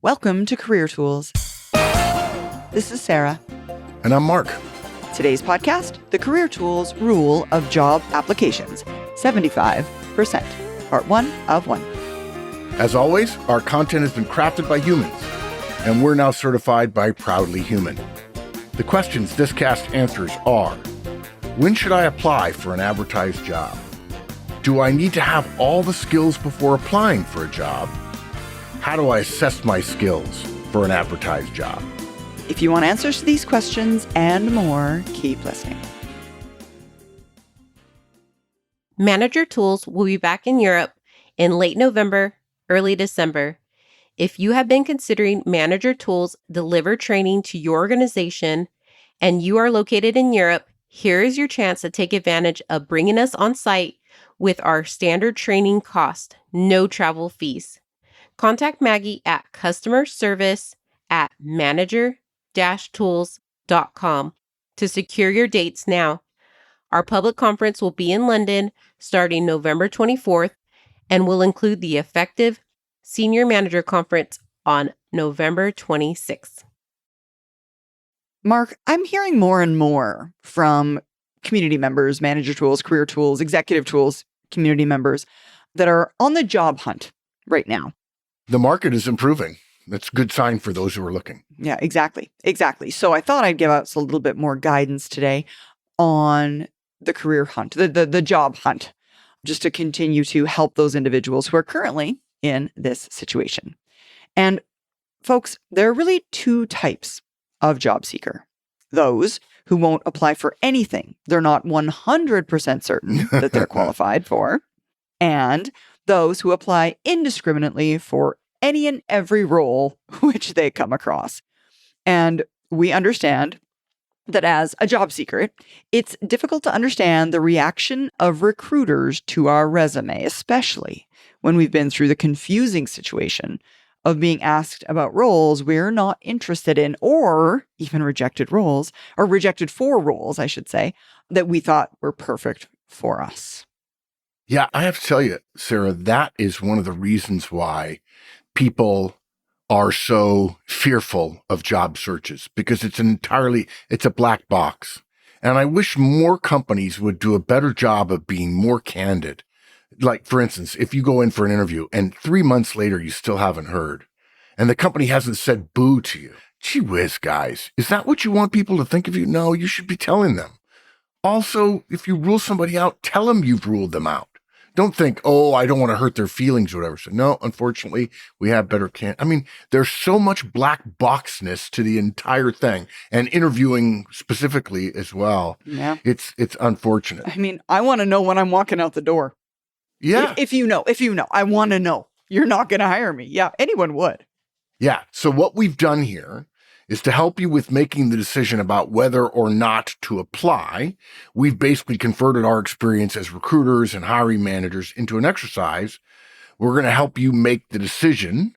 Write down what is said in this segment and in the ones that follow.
Welcome to Career Tools. This is Sarah. And I'm Mark. Today's podcast, The Career Tools Rule of Job Applications, 75%, part 1 of 1. As always, our content has been crafted by humans, and we're now certified by Proudly Human. The questions this cast answers are: when should I apply for an advertised job? Do I need to have all the skills before applying for a job? How do I assess my skills for an advertised job? If you want answers to these questions and more, keep listening. Manager Tools will be back in Europe in late November, early December. If you have been considering Manager Tools deliver training to your organization and you are located in Europe, here is your chance to take advantage of bringing us on site with our standard training cost, no travel fees. Contact Maggie at customerservice@manager-tools.com to secure your dates now. Our public conference will be in London starting November 24th and will include the Effective Senior Manager Conference on November 26th. Mark, I'm hearing more and more from community members, Manager Tools, Career Tools, Executive Tools, community members that are on the job hunt right now. The market is improving. That's a good sign for those who are looking. Yeah, exactly. So I thought I'd give us a little bit more guidance today on the career hunt, the job hunt, just to continue to help those individuals who are currently in this situation. And folks, there are really two types of job seeker. Those who won't apply for anything they're not 100% certain that they're qualified for, and those who apply indiscriminately for any and every role which they come across. And we understand that as a job seeker, it's difficult to understand the reaction of recruiters to our resume, especially when we've been through the confusing situation of being asked about roles we're not interested in, or even rejected for roles, I should say, that we thought were perfect for us. Yeah, I have to tell you, Sarah, that is one of the reasons why people are so fearful of job searches, because it's a black box. And I wish more companies would do a better job of being more candid. Like, for instance, if you go in for an interview and 3 months later you still haven't heard, and the company hasn't said boo to you, gee whiz, guys, is that what you want people to think of you? No, you should be telling them. Also, if you rule somebody out, tell them you've ruled them out. Don't think, oh, I don't want to hurt their feelings or whatever. So no, unfortunately, we have better there's so much black boxness to the entire thing, and interviewing specifically as well. Yeah. It's unfortunate. I want to know when I'm walking out the door. Yeah. If you know, I want to know. You're not going to hire me. Yeah, anyone would. Yeah. So what we've done here is to help you with making the decision about whether or not to apply. We've basically converted our experience as recruiters and hiring managers into an exercise. We're going to help you make the decision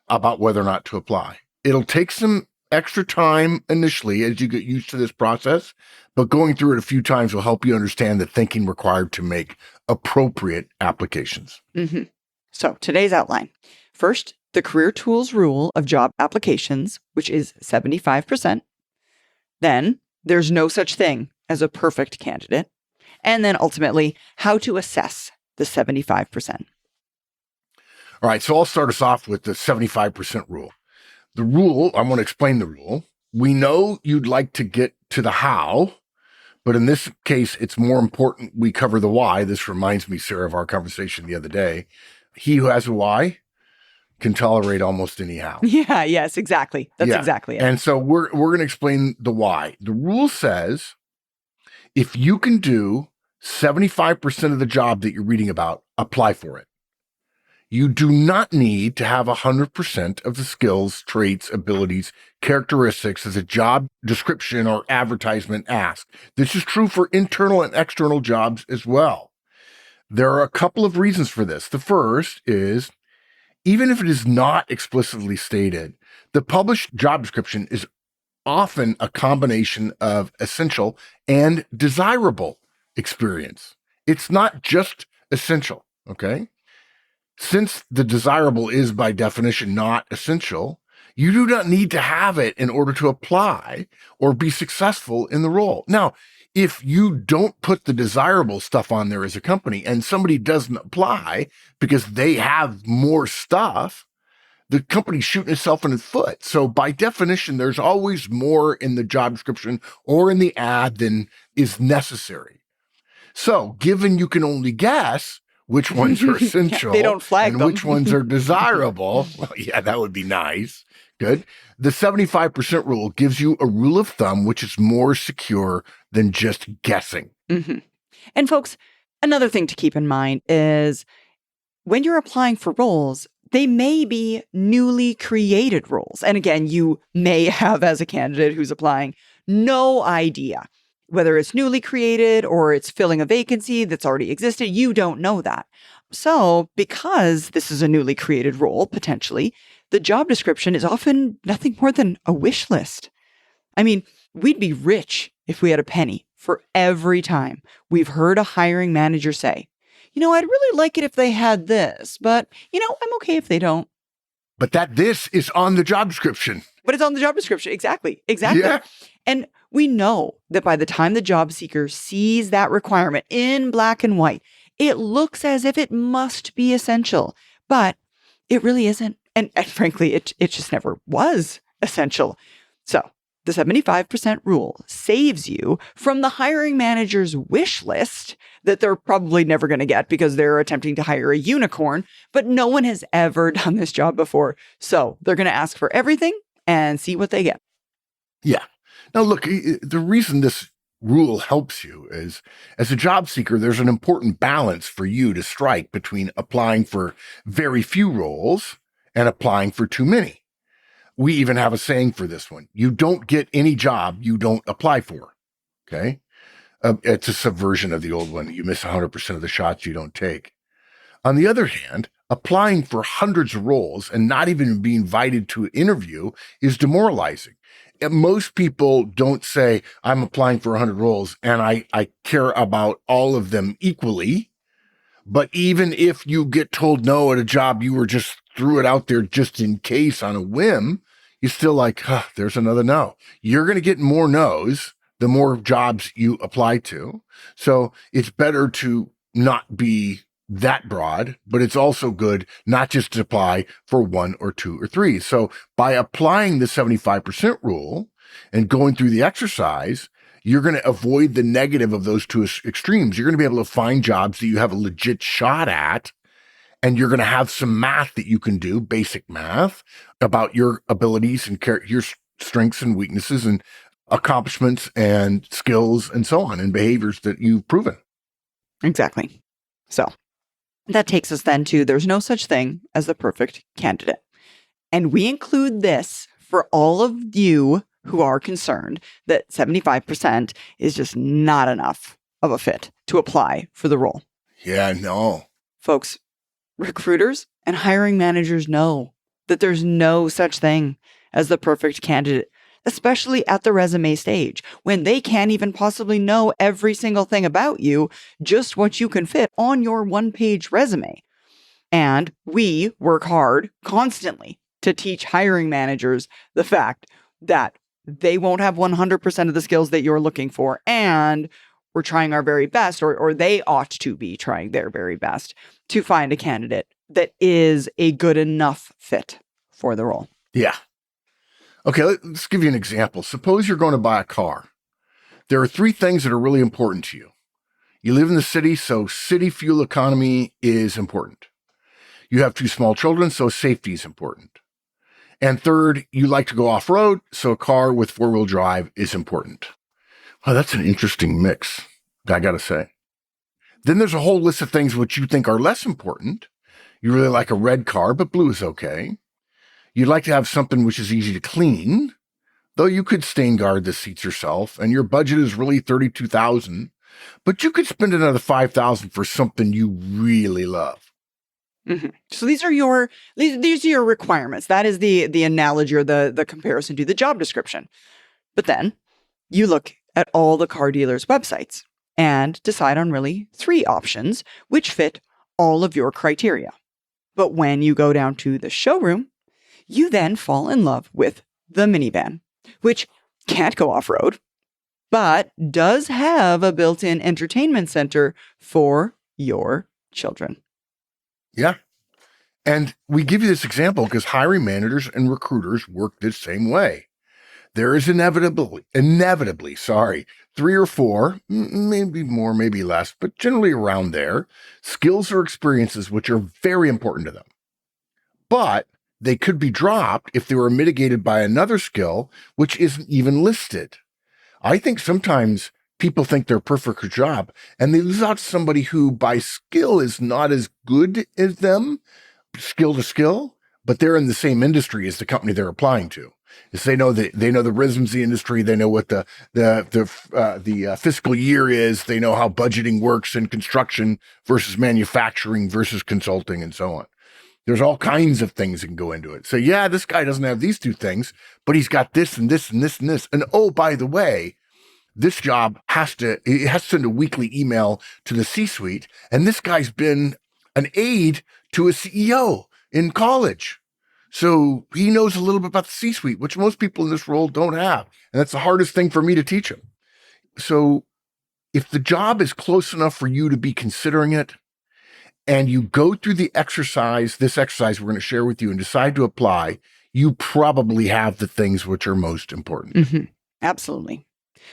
about whether or not to apply. It'll take some extra time initially as you get used to this process, but going through it a few times will help you understand the thinking required to make appropriate applications. Mm-hmm. So today's outline. First, the Career Tools rule of job applications, which is 75%. Then there's no such thing as a perfect candidate. And then ultimately, how to assess the 75%. All right, so I'll start us off with the 75% rule. The rule, I want to explain the rule. We know you'd like to get to the how, but in this case, it's more important we cover the why. This reminds me, Sarah, of our conversation the other day. He who has a why can tolerate almost any how. Yeah, yes, exactly. That's exactly it. And so we're going to explain the why. The rule says if you can do 75% of the job that you're reading about, apply for it. You do not need to have 100% of the skills, traits, abilities, characteristics that the job description or advertisement asks. This is true for internal and external jobs as well. There are a couple of reasons for this. The first is, even if it is not explicitly stated, the published job description is often a combination of essential and desirable experience. It's not just essential, okay? Since the desirable is by definition not essential, You do not need to have it in order to apply or be successful in the role. Now, if you don't put the desirable stuff on there as a company and somebody doesn't apply because they have more stuff, the company's shooting itself in the foot. So by definition, there's always more in the job description or in the ad than is necessary. So given you can only guess which ones are essential They don't flag and them. which ones are desirable, well, yeah, that would be nice. Good. The 75% rule gives you a rule of thumb, which is more secure than just guessing. Mm-hmm. And folks, another thing to keep in mind is when you're applying for roles, they may be newly created roles. And again, you may have, as a candidate who's applying, no idea whether it's newly created or it's filling a vacancy that's already existed. You don't know that. So because this is a newly created role, potentially, the job description is often nothing more than a wish list. I mean, we'd be rich if we had a penny for every time we've heard a hiring manager say, I'd really like it if they had this, but, I'm okay if they don't. But that this is on the job description. But it's on the job description. Exactly. Yeah. And we know that by the time the job seeker sees that requirement in black and white, it looks as if it must be essential, but it really isn't. And frankly, it just never was essential. So the 75% rule saves you from the hiring manager's wish list that they're probably never going to get because they're attempting to hire a unicorn, but no one has ever done this job before. So they're going to ask for everything and see what they get. Yeah. Now, look, the reason this rule helps you is as a job seeker, there's an important balance for you to strike between applying for very few roles and applying for too many. We even have a saying for this one. You don't get any job you don't apply for. Okay. It's a subversion of the old one. You miss 100% of the shots you don't take. On the other hand, applying for hundreds of roles and not even being invited to an interview is demoralizing. And most people don't say, I'm applying for 100 roles and I care about all of them equally. But even if you get told no at a job, you were just threw it out there just in case on a whim, you're still like, there's another no. You're going to get more no's the more jobs you apply to. So it's better to not be that broad, but it's also good not just to apply for 1 or 2 or 3. So by applying the 75% rule and going through the exercise, you're going to avoid the negative of those two extremes. You're going to be able to find jobs that you have a legit shot at, and you're going to have some math that you can do, basic math, about your abilities and your strengths and weaknesses and accomplishments and skills and so on, and behaviors that you've proven. Exactly. So that takes us then to there's no such thing as the perfect candidate. And we include this for all of you who are concerned that 75% is just not enough of a fit to apply for the role. Yeah, no. Folks, recruiters and hiring managers know that there's no such thing as the perfect candidate, especially at the resume stage, when they can't even possibly know every single thing about you, just what you can fit on your one-page resume. And we work hard constantly to teach hiring managers the fact that they won't have 100% of the skills that you're looking for. And we're trying our very best, or they ought to be trying their very best to find a candidate that is a good enough fit for the role. Yeah. Okay, let's give you an example. Suppose you're going to buy a car. There are 3 things that are really important to you. You live in the city, so city fuel economy is important. You have 2 small children, so safety is important. And third, you like to go off-road, so a car with 4-wheel drive is important. Well, that's an interesting mix, I got to say. Then there's a whole list of things which you think are less important. You really like a red car, but blue is okay. You'd like to have something which is easy to clean, though you could stain guard the seats yourself, and your budget is really $32,000, but you could spend another $5,000 for something you really love. Mm-hmm. So these are your requirements. That is the analogy or the comparison to the job description. But then you look at all the car dealers' websites and decide on really 3 options which fit all of your criteria. But when you go down to the showroom, You then fall in love with the minivan, which can't go off-road, but does have a built-in entertainment center for your children. Yeah. And we give you this example because hiring managers and recruiters work this same way. There is inevitably, 3 or 4, maybe more, maybe less, but generally around there, skills or experiences which are very important to them. But they could be dropped if they were mitigated by another skill which isn't even listed. I think sometimes people think they're perfect for a job and they lose out to somebody who by skill is not as good as them, skill to skill, but they're in the same industry as the company they're applying to. Is they know the rhythms of the industry, they know what the fiscal year is, they know how budgeting works in construction versus manufacturing versus consulting and so on. There's all kinds of things that can go into it. So yeah, this guy doesn't have these 2 things, but he's got this and this and this and this. And oh, by the way, this job has to send a weekly email to the C-suite, and this guy's been an aide to a CEO in college. So he knows a little bit about the C-suite, which most people in this role don't have. And that's the hardest thing for me to teach them. So if the job is close enough for you to be considering it, and you go through this exercise we're going to share with you and decide to apply, you probably have the things which are most important. Mm-hmm. Absolutely.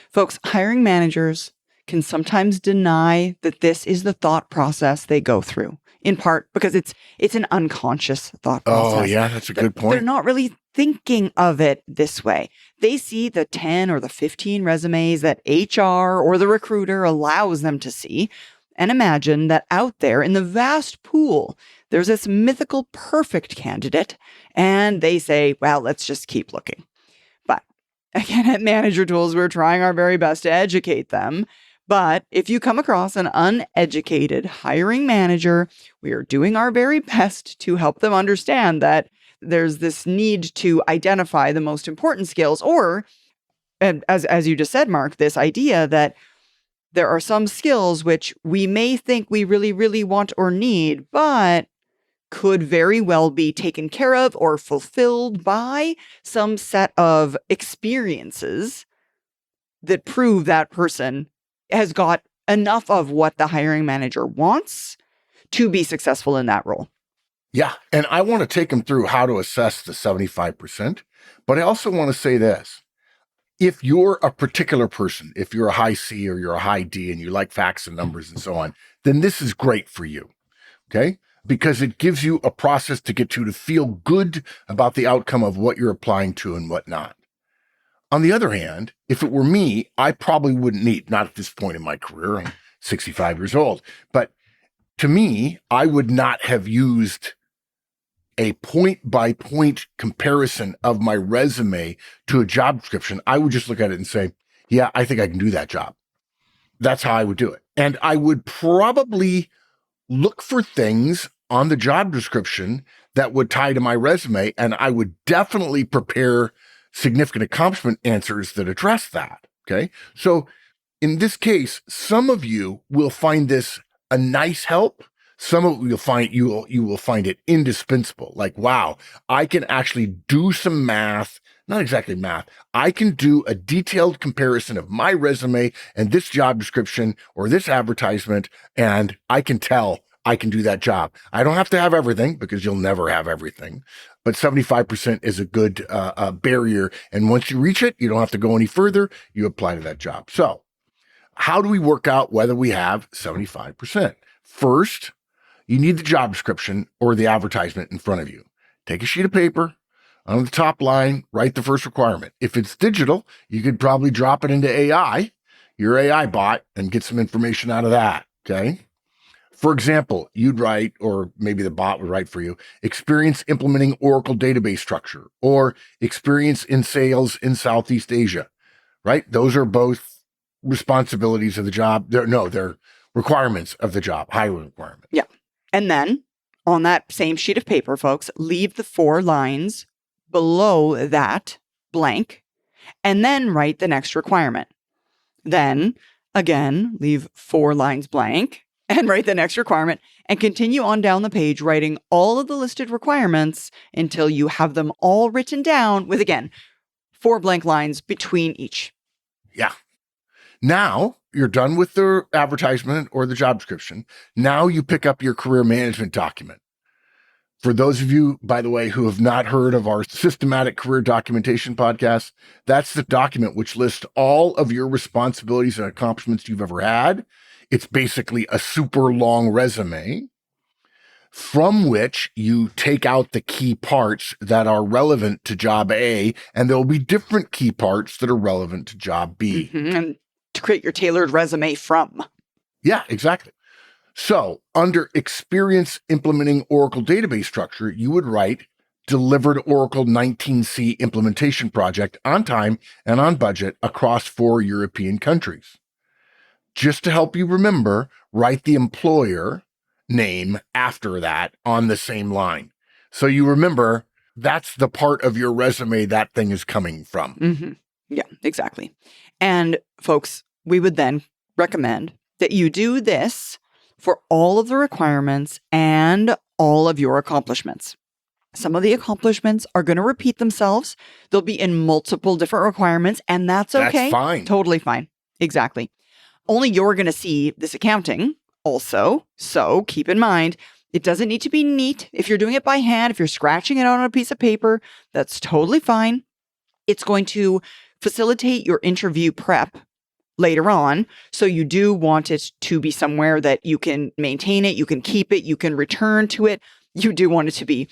Folks, hiring managers can sometimes deny that this is the thought process they go through, in part because it's an unconscious thought process. Oh, yeah, that's a good point. They're not really thinking of it this way. They see the 10 or the 15 resumes that HR or the recruiter allows them to see and imagine that out there in the vast pool, there's this mythical perfect candidate, and they say, well, let's just keep looking. But again, at Manager Tools, we're trying our very best to educate them. But if you come across an uneducated hiring manager, we are doing our very best to help them understand that there's this need to identify the most important skills, or, as you just said, Mark, this idea that there are some skills which we may think we really, really want or need, but could very well be taken care of or fulfilled by some set of experiences that prove that person has got enough of what the hiring manager wants to be successful in that role. Yeah. And I want to take them through how to assess the 75%, but I also want to say this. If you're a particular person, if you're a high C or you're a high D and you like facts and numbers and so on, then this is great for you. Okay? Because it gives you a process to get to feel good about the outcome of what you're applying to and what not. On the other hand, if it were me, I probably wouldn't need, not at this point in my career, I'm 65 years old, but to me, I would not have used a point-by-point comparison of my resume to a job description. I would just look at it and say, yeah, I think I can do that job. That's how I would do it. And I would probably look for things on the job description that would tie to my resume, and I would definitely prepare significant accomplishment answers that address that. Okay. So in this case, some of you will find this a nice help. Some of you will find it indispensable. Like, wow, I can actually do some math, not exactly math. I can do a detailed comparison of my resume and this job description or this advertisement, and I can tell I can do that job. I don't have to have everything because you'll never have everything, but 75% is a good barrier. And once you reach it, you don't have to go any further. You apply to that job. So how do we work out whether we have 75%? First, you need the job description or the advertisement in front of you. Take a sheet of paper. On the top line, write the first requirement. If it's digital, you could probably drop it into AI, your AI bot, and get some information out of that, okay? For example, you'd write, or maybe the bot would write for you, experience implementing Oracle database structure, or experience in sales in Southeast Asia, right? Those are both responsibilities of the job. They're requirements of the job, hiring requirement. Yeah. And then on that same sheet of paper, folks, leave the 4 lines below that blank, and then write the next requirement. Then again, leave 4 lines blank and write the next requirement and continue on down the page, writing all of the listed requirements until you have them all written down with, again, 4 blank lines between each. Yeah. Now you're done with the advertisement or the job description. Now you pick up your career management document. For those of you, by the way, who have not heard of our systematic career documentation podcast, that's the document which lists all of your responsibilities and accomplishments you've ever had. It's basically a super long resume from which you take out the key parts that are relevant to job A, and there'll be different key parts that are relevant to job B. And to create your tailored resume from. Yeah, exactly. So under experience implementing Oracle database structure, you would write delivered Oracle 19C implementation project on time and on budget across 4 European countries. Just to help you remember, write the employer name after that on the same line. So you remember that's the part of your resume that thing is coming from. Mm-hmm. Yeah, exactly. And folks, we would then recommend that you do this for all of the requirements and all of your accomplishments. Some of the accomplishments are going to repeat themselves. They'll be in multiple different requirements, and that's okay. That's fine. Totally fine. Exactly. Only you're going to see this accounting also. So keep in mind, it doesn't need to be neat. If you're doing it by hand, if you're scratching it out on a piece of paper, that's totally fine. It's going to facilitate your interview prep later on. So you do want it to be somewhere that you can maintain it, you can keep it, you can return to it. You do want it to be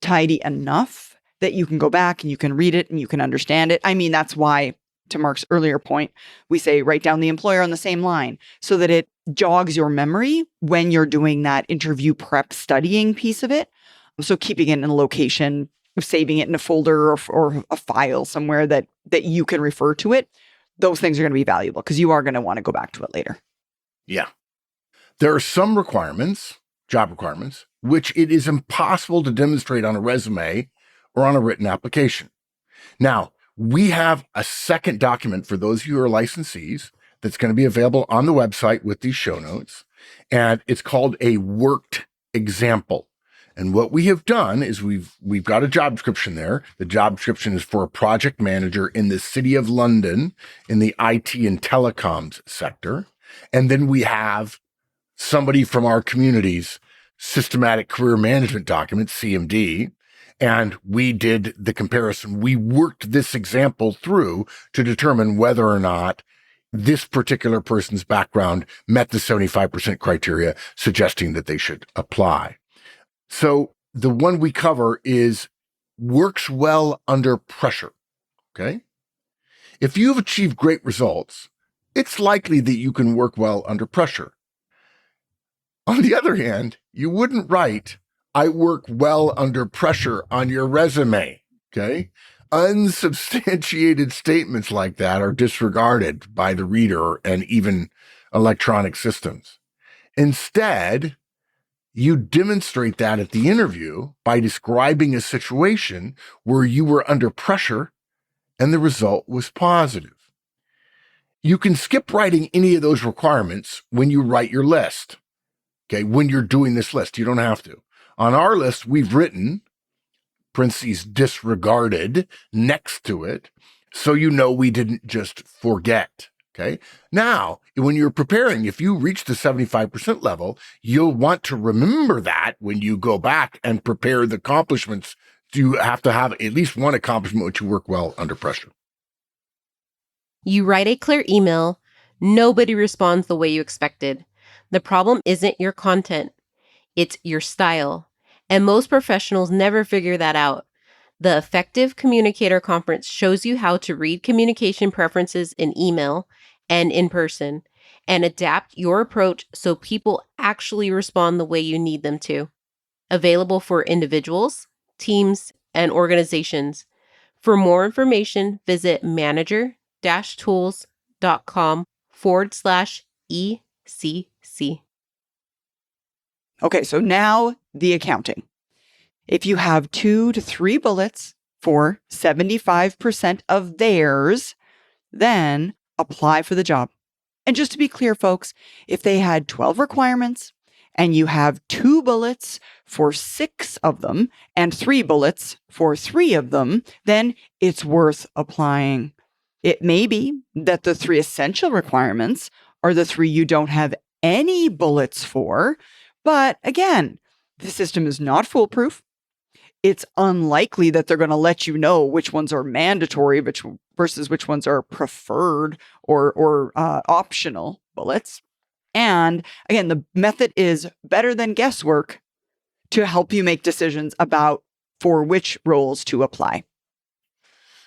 tidy enough that you can go back and you can read it and you can understand it. I mean, that's why, to Mark's earlier point, we say write down the employer on the same line so that it jogs your memory when you're doing that interview prep studying piece of it. So keeping it in a location, saving it in a folder or a file somewhere that you can refer to it, those things are going to be valuable because you are going to want to go back to it later. Yeah. There are some requirements, job requirements, which it is impossible to demonstrate on a resume or on a written application. Now, we have a second document for those of you who are licensees that's going to be available on the website with these show notes, and it's called a worked example. And what we have done is we've got a job description there. The job description is for a project manager in the City of London in the IT and telecoms sector. And then we have somebody from our community's systematic career management document, CMD, and we did the comparison. We worked this example through to determine whether or not this particular person's background met the 75% criteria, suggesting that they should apply. So the one we cover is works well under pressure, okay? If you've achieved great results, it's likely that you can work well under pressure. On the other hand, you wouldn't write, I work well under pressure on your resume, okay? Unsubstantiated statements like that are disregarded by the reader and even electronic systems. Instead, you demonstrate that at the interview by describing a situation where you were under pressure and the result was positive. You can skip writing any of those requirements when you write your list. Okay, when you're doing this list, you don't have to. On our list, we've written, parentheses, disregarded next to it, so you know we didn't just forget. Okay. Now, when you're preparing, if you reach the 75% level, you'll want to remember that when you go back and prepare the accomplishments. You have to have at least one accomplishment which you work well under pressure. You write a clear email. Nobody responds the way you expected. The problem isn't your content. It's your style. And most professionals never figure that out. The Effective Communicator Conference shows you how to read communication preferences in email and in person and adapt your approach so people actually respond the way you need them to. Available for individuals, teams, and organizations. For more information, visit manager-tools.com/ECC. Okay, so now the accounting. If you have 2 to 3 bullets for 75% of theirs, then apply for the job. And just to be clear, folks, if they had 12 requirements and you have 2 bullets for 6 of them and 3 bullets for 3 of them, then it's worth applying. It may be that the 3 essential requirements are the 3 you don't have any bullets for. But again, the system is not foolproof. It's unlikely that they're going to let you know which ones are mandatory versus which ones are preferred or optional bullets. And again, the method is better than guesswork to help you make decisions about for which roles to apply.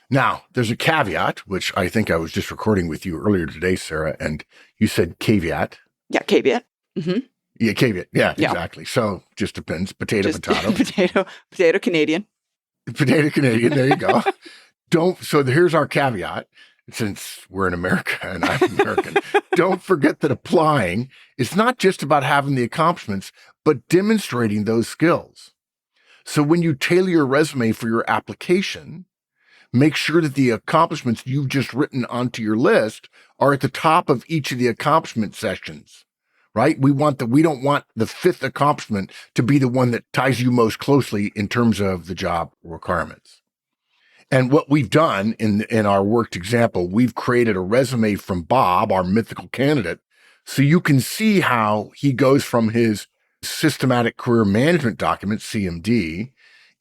Now, there's a caveat, which I think I was just recording with you earlier today, Sarah, and you said caveat. Yeah, caveat. Mm-hmm. Yeah, caveat. Yeah, exactly. So just depends. Potato. Potato Canadian. Potato Canadian. There you go. So here's our caveat. Since we're in America and I'm American, don't forget that applying is not just about having the accomplishments, but demonstrating those skills. So when you tailor your resume for your application, make sure that the accomplishments you've just written onto your list are at the top of each of the accomplishment sections, right? We don't want the 5th accomplishment to be the one that ties you most closely in terms of the job requirements. And what we've done in our worked example, we've created a resume from Bob, our mythical candidate, so you can see how he goes from his systematic career management document, CMD,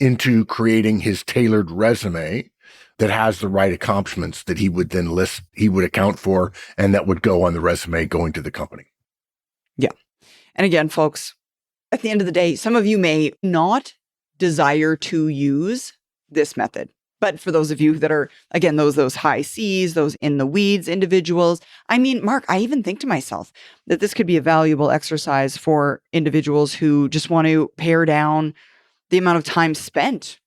into creating his tailored resume that has the right accomplishments that he would then list, he would account for, and that would go on the resume going to the company. Yeah. And again, folks, at the end of the day, some of you may not desire to use this method. But for those of you that are, again, those high C's, those in the weeds individuals, I mean, Mark, I even think to myself that this could be a valuable exercise for individuals who just want to pare down the amount of time spent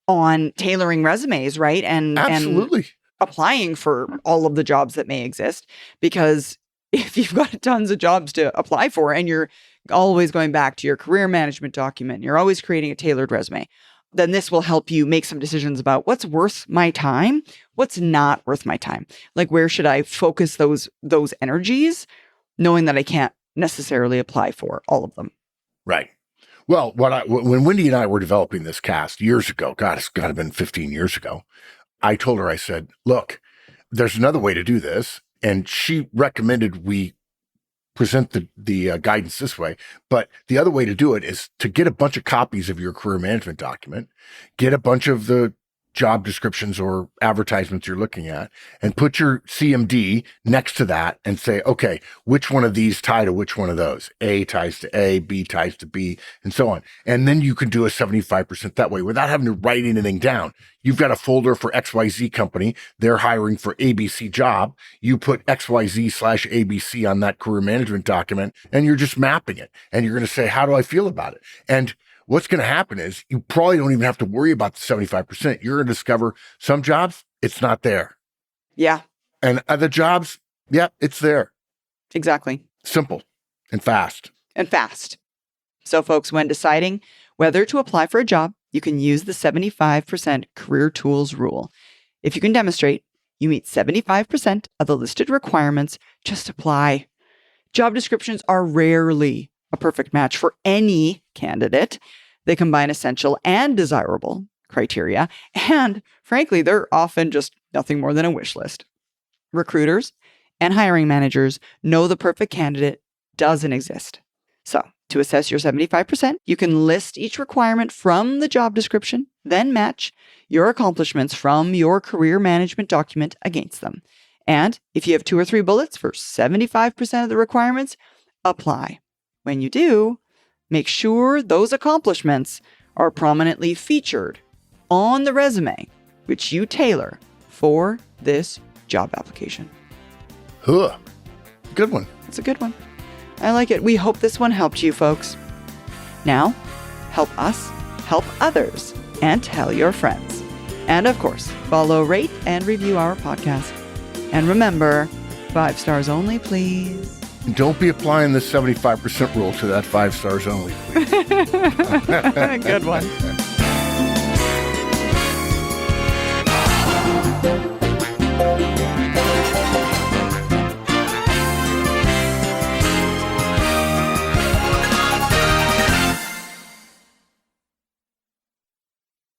on tailoring resumes, right? Absolutely. And applying for all of the jobs that may exist. Because if you've got tons of jobs to apply for and you're always going back to your career management document, you're always creating a tailored resume, then this will help you make some decisions about what's worth my time, what's not worth my time. Like, where should I focus those energies, knowing that I can't necessarily apply for all of them. Right. Well, when Wendy and I were developing this cast years ago, God, it's got to have been 15 years ago, I told her, I said, look, there's another way to do this. And she recommended we present the guidance this way. But the other way to do it is to get a bunch of copies of your career management document, get a bunch of the job descriptions or advertisements you're looking at, and put your CMD next to that and say, okay, which one of these tie to which one of those? A ties to A, B ties to B, and so on. And then you can do a 75% that way without having to write anything down. You've got a folder for XYZ company. They're hiring for ABC job. You put XYZ/ABC on that career management document, and you're just mapping it. And you're going to say, how do I feel about it? And what's going to happen is you probably don't even have to worry about the 75%. You're going to discover some jobs, it's not there. Yeah. And other jobs, yeah, it's there. Exactly. Simple and fast. So folks, when deciding whether to apply for a job, you can use the 75% career tools rule. If you can demonstrate you meet 75% of the listed requirements, just apply. Job descriptions are rarely a perfect match for any candidate. They combine essential and desirable criteria. And frankly, they're often just nothing more than a wish list. Recruiters and hiring managers know the perfect candidate doesn't exist. So to assess your 75%, you can list each requirement from the job description, then match your accomplishments from your career management document against them. And if you have 2 or 3 bullets for 75% of the requirements, apply. When you do, make sure those accomplishments are prominently featured on the resume, which you tailor for this job application. Huh. Good one. It's a good one. I like it. We hope this one helped you, folks. Now, help us help others and tell your friends. And of course, follow, rate, and review our podcast. And remember, 5 stars only, please. Don't be applying the 75% rule to that 5 stars only, please. Good one.